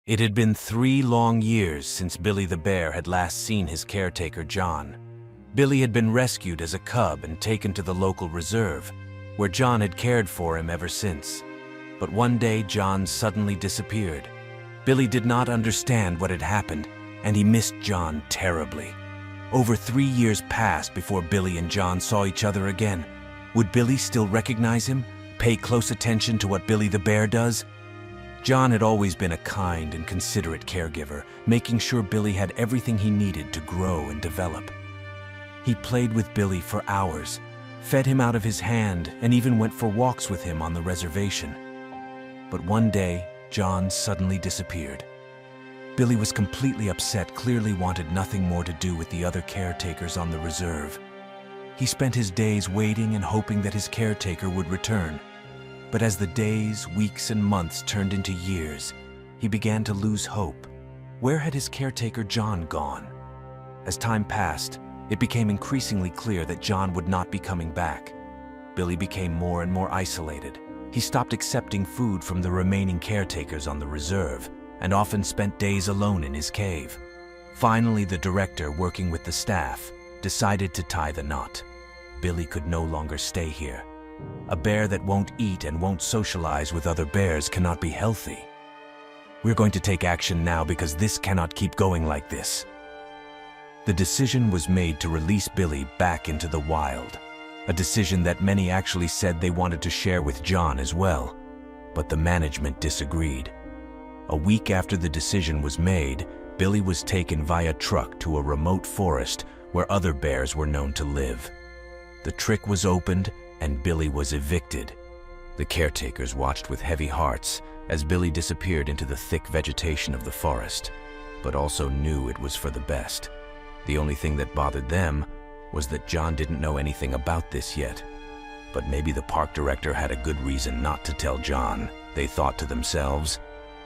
It had been 3 long years since Billy the bear had last seen his caretaker, John. Billy had been rescued as a cub and taken to the local reserve, where John had cared for him ever since. But one day, John suddenly disappeared. Billy did not understand what had happened, and he missed John terribly. Over 3 years passed before Billy and John saw each other again. Would Billy still recognize him, pay close attention to what Billy the bear does? John had always been a kind and considerate caregiver, making sure Billy had everything he needed to grow and develop. He played with Billy for hours, fed him out of his hand, and even went for walks with him on the reservation. But one day, John suddenly disappeared. Billy was completely upset, clearly wanted nothing more to do with the other caretakers on the reserve. He spent his days waiting and hoping that his caretaker would return. But as the days, weeks, and months turned into years, he began to lose hope. Where had his caretaker John gone? As time passed, it became increasingly clear that John would not be coming back. Billy became more and more isolated. He stopped accepting food from the remaining caretakers on the reserve and often spent days alone in his cave. Finally, the director, working with the staff, decided to tie the knot. Billy could no longer stay here. A bear that won't eat and won't socialize with other bears cannot be healthy. We're going to take action now because this cannot keep going like this. The decision was made to release Billy back into the wild, a decision that many actually said they wanted to share with John as well, but the management disagreed. A week after the decision was made, Billy was taken via truck to a remote forest where other bears were known to live. The trick was opened and Billy was evicted. The caretakers watched with heavy hearts as Billy disappeared into the thick vegetation of the forest, but also knew it was for the best. The only thing that bothered them was that John didn't know anything about this yet. But maybe the park director had a good reason not to tell John, they thought to themselves.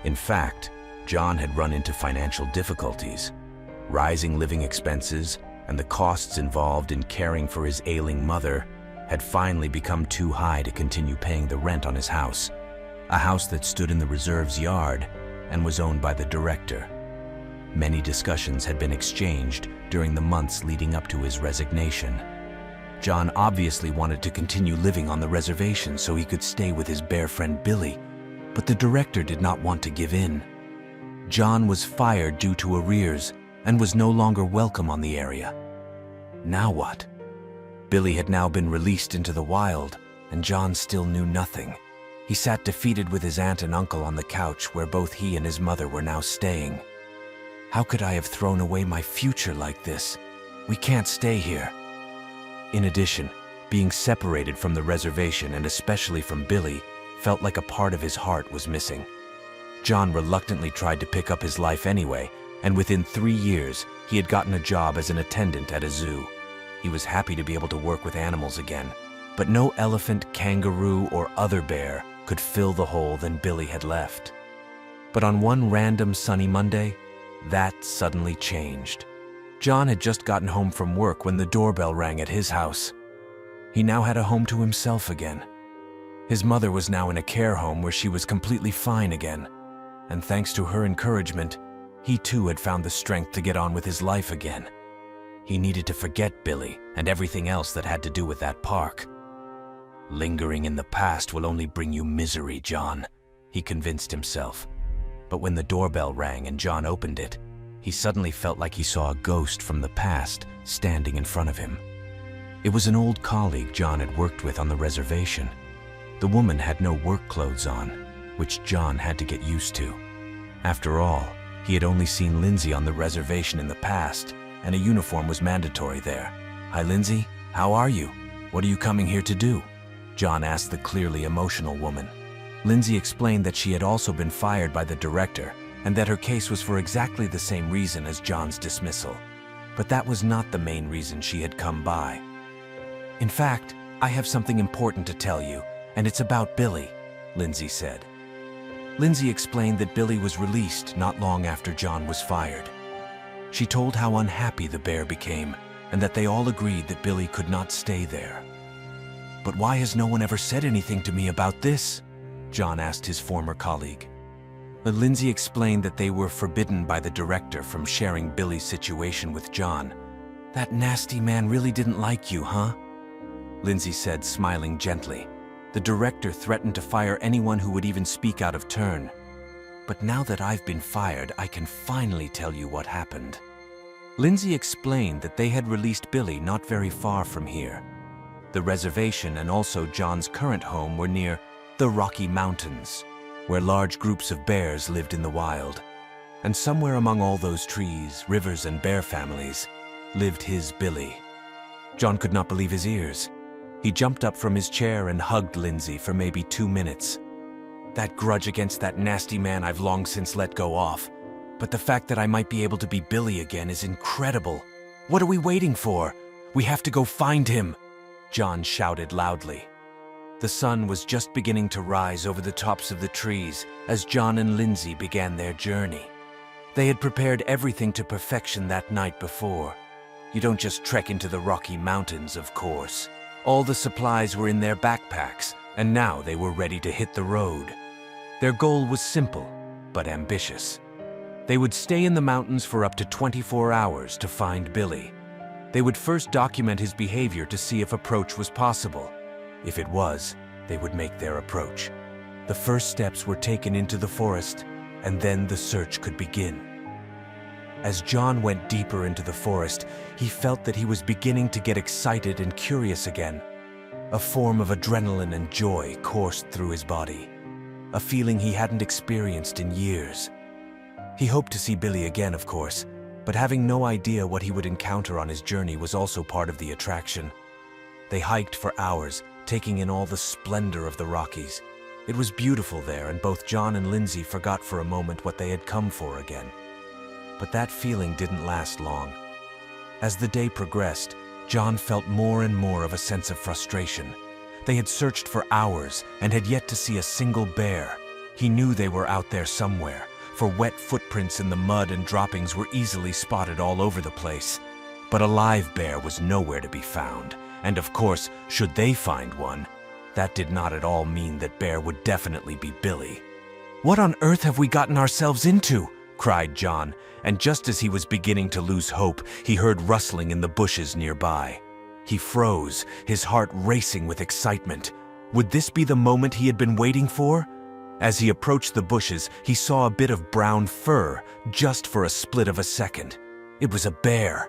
In fact, John had run into financial difficulties. Rising living expenses and the costs involved in caring for his ailing mother had finally become too high to continue paying the rent on his house, a house that stood in the reserve's yard and was owned by the director. Many discussions had been exchanged during the months leading up to his resignation. John obviously wanted to continue living on the reservation so he could stay with his bear friend Billy, but the director did not want to give in. John was fired due to arrears and was no longer welcome on the area. Now what? Billy had now been released into the wild, and John still knew nothing. He sat defeated with his aunt and uncle on the couch where both he and his mother were now staying. How could I have thrown away my future like this? We can't stay here. In addition, being separated from the reservation and especially from Billy felt like a part of his heart was missing. John reluctantly tried to pick up his life anyway, and within 3 years, he had gotten a job as an attendant at a zoo. He was happy to be able to work with animals again, but no elephant, kangaroo, or other bear could fill the hole that Billy had left. But on one random sunny Monday, that suddenly changed. John had just gotten home from work when the doorbell rang at his house. He now had a home to himself again. His mother was now in a care home where she was completely fine again, and thanks to her encouragement, he too had found the strength to get on with his life again. He needed to forget Billy and everything else that had to do with that park. Lingering in the past will only bring you misery, John, he convinced himself. But when the doorbell rang and John opened it, he suddenly felt like he saw a ghost from the past standing in front of him. It was an old colleague John had worked with on the reservation. The woman had no work clothes on, which John had to get used to. After all, he had only seen Lindsay on the reservation in the past, and a uniform was mandatory there. "Hi, Lindsay. How are you? What are you coming here to do?" John asked the clearly emotional woman. Lindsay explained that she had also been fired by the director and that her case was for exactly the same reason as John's dismissal. But that was not the main reason she had come by. "In fact, I have something important to tell you, and it's about Billy," Lindsay said. Lindsay explained that Billy was released not long after John was fired. She told how unhappy the bear became and that they all agreed that Billy could not stay there. "But why has no one ever said anything to me about this?" John asked his former colleague. But Lindsay explained that they were forbidden by the director from sharing Billy's situation with John. "That nasty man really didn't like you, huh?" Lindsay said, smiling gently. "The director threatened to fire anyone who would even speak out of turn. But now that I've been fired, I can finally tell you what happened." Lindsay explained that they had released Billy not very far from here. The reservation and also John's current home were near the Rocky Mountains, where large groups of bears lived in the wild. And somewhere among all those trees, rivers, and bear families lived his Billy. John could not believe his ears. He jumped up from his chair and hugged Lindsay for maybe 2 minutes. "That grudge against that nasty man I've long since let go off. But the fact that I might be able to be Billy again is incredible. What are we waiting for? We have to go find him!" John shouted loudly. The sun was just beginning to rise over the tops of the trees as John and Lindsay began their journey. They had prepared everything to perfection that night before. You don't just trek into the Rocky Mountains, of course. All the supplies were in their backpacks, and now they were ready to hit the road. Their goal was simple, but ambitious. They would stay in the mountains for up to 24 hours to find Billy. They would first document his behavior to see if approach was possible. If it was, they would make their approach. The first steps were taken into the forest, and then the search could begin. As John went deeper into the forest, he felt that he was beginning to get excited and curious again. A form of adrenaline and joy coursed through his body, a feeling he hadn't experienced in years. He hoped to see Billy again, of course, but having no idea what he would encounter on his journey was also part of the attraction. They hiked for hours, taking in all the splendor of the Rockies. It was beautiful there, and both John and Lindsay forgot for a moment what they had come for again. But that feeling didn't last long. As the day progressed, John felt more and more of a sense of frustration. They had searched for hours and had yet to see a single bear. He knew they were out there somewhere, for wet footprints in the mud and droppings were easily spotted all over the place. But a live bear was nowhere to be found, and of course, should they find one, that did not at all mean that bear would definitely be Billy. "What on earth have we gotten ourselves into?" cried John, and just as he was beginning to lose hope, he heard rustling in the bushes nearby. He froze, his heart racing with excitement. Would this be the moment he had been waiting for? As he approached the bushes, he saw a bit of brown fur, just for a split of a second. It was a bear.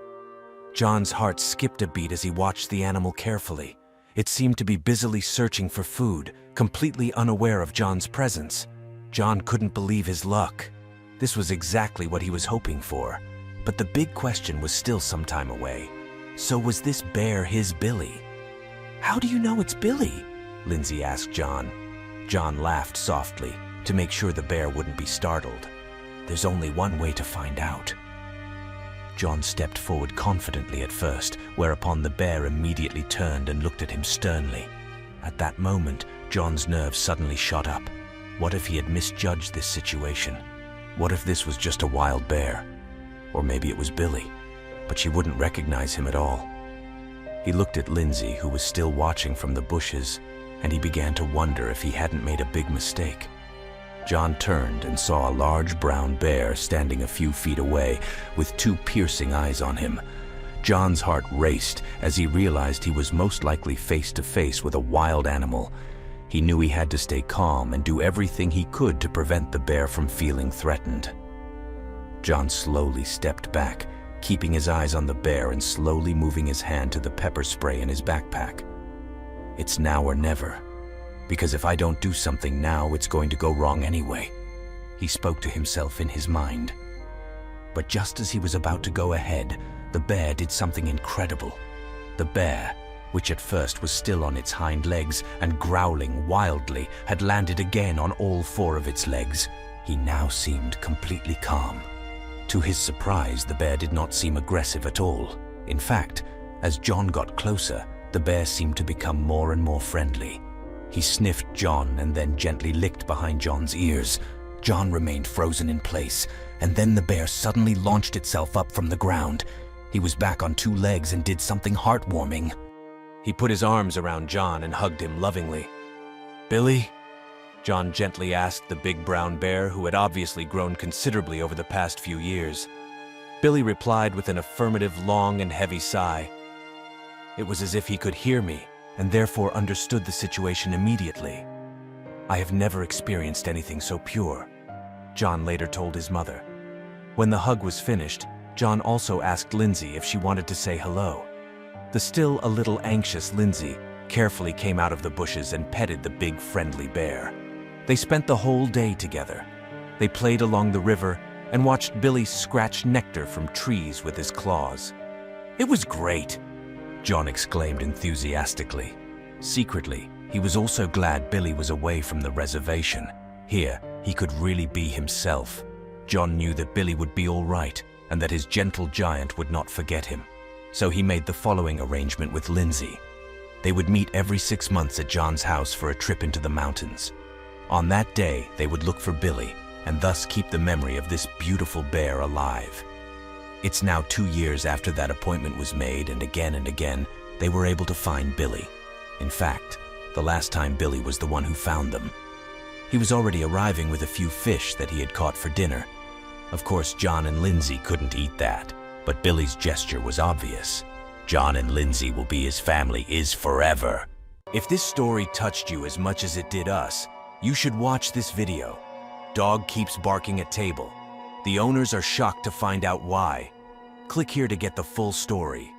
John's heart skipped a beat as he watched the animal carefully. It seemed to be busily searching for food, completely unaware of John's presence. John couldn't believe his luck. This was exactly what he was hoping for. But the big question was still some time away. So was this bear his Billy? "How do you know it's Billy?" Lindsay asked John. John laughed softly to make sure the bear wouldn't be startled. "There's only one way to find out." John stepped forward confidently at first, whereupon the bear immediately turned and looked at him sternly. At that moment, John's nerves suddenly shot up. What if he had misjudged this situation? What if this was just a wild bear? Or maybe it was Billy, but she wouldn't recognize him at all. He looked at Lindsay, who was still watching from the bushes, and he began to wonder if he hadn't made a big mistake. John turned and saw a large brown bear standing a few feet away with 2 piercing eyes on him. John's heart raced as he realized he was most likely face to face with a wild animal. He knew he had to stay calm and do everything he could to prevent the bear from feeling threatened. John slowly stepped back, keeping his eyes on the bear and slowly moving his hand to the pepper spray in his backpack. "It's now or never. Because if I don't do something now, it's going to go wrong anyway," he spoke to himself in his mind. But just as he was about to go ahead, the bear did something incredible. The bear, which at first was still on its hind legs and growling wildly, had landed again on all 4 of its legs. He now seemed completely calm. To his surprise, the bear did not seem aggressive at all. In fact, as John got closer, the bear seemed to become more and more friendly. He sniffed John and then gently licked behind John's ears. John remained frozen in place, and then the bear suddenly launched itself up from the ground. He was back on 2 legs and did something heartwarming. He put his arms around John and hugged him lovingly. "Billy, John gently asked the big brown bear, who had obviously grown considerably over the past few years. Billy replied with an affirmative, long and heavy sigh. It was as if he could hear me, and therefore understood the situation immediately. I have never experienced anything so pure, John later told his mother. When the hug was finished, John also asked Lindsay if she wanted to say hello. The still a little anxious Lindsay carefully came out of the bushes and petted the big friendly bear. They spent the whole day together. They played along the river and watched Billy scratch nectar from trees with his claws. It was great, John exclaimed enthusiastically. Secretly, he was also glad Billy was away from the reservation. Here, he could really be himself. John knew that Billy would be all right and that his gentle giant would not forget him. So he made the following arrangement with Lindsay. They would meet every 6 months at John's house for a trip into the mountains. On that day, they would look for Billy and thus keep the memory of this beautiful bear alive. It's now 2 years after that appointment was made, and again, they were able to find Billy. In fact, the last time Billy was the one who found them. He was already arriving with a few fish that he had caught for dinner. Of course, John and Lindsay couldn't eat that, but Billy's gesture was obvious. John and Lindsay will be his family is forever. If this story touched you as much as it did us, you should watch this video. Dog keeps barking at table. The owners are shocked to find out why. Click here to get the full story.